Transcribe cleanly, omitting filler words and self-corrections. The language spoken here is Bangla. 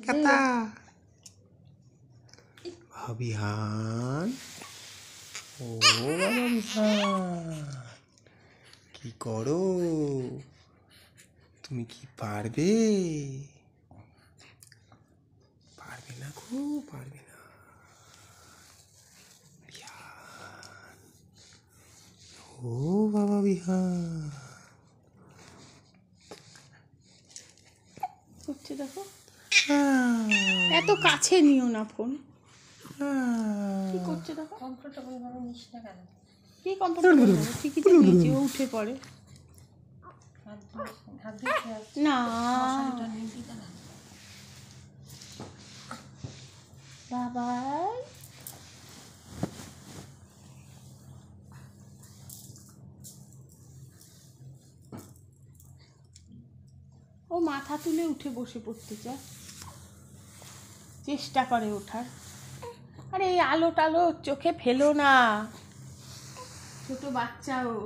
কাতা বিহান। ও বাবা বিহান, কি করো তুমি? কি পারবে? পারবে না গো, পারবে না। বিহান, ও বাবা বিহান করছে দেখো। এত কাছে নিও না ফোন। কি করছে দেখো। কমফোর্টেবল ভাবে নিস না কেন? কি কমফোর্টেবল ঠিকই তো নিচে ও উঠে পড়ে। হাত দিয়ে না মশারিটা নিয়ে দিতে না। বাবা ও মাথা তুলে উঠে বসে পড়তে চায়, চেষ্টা করে ওঠার। আরে এই আলো টালো চোখে ফেলো না, ছোট বাচ্চা ও।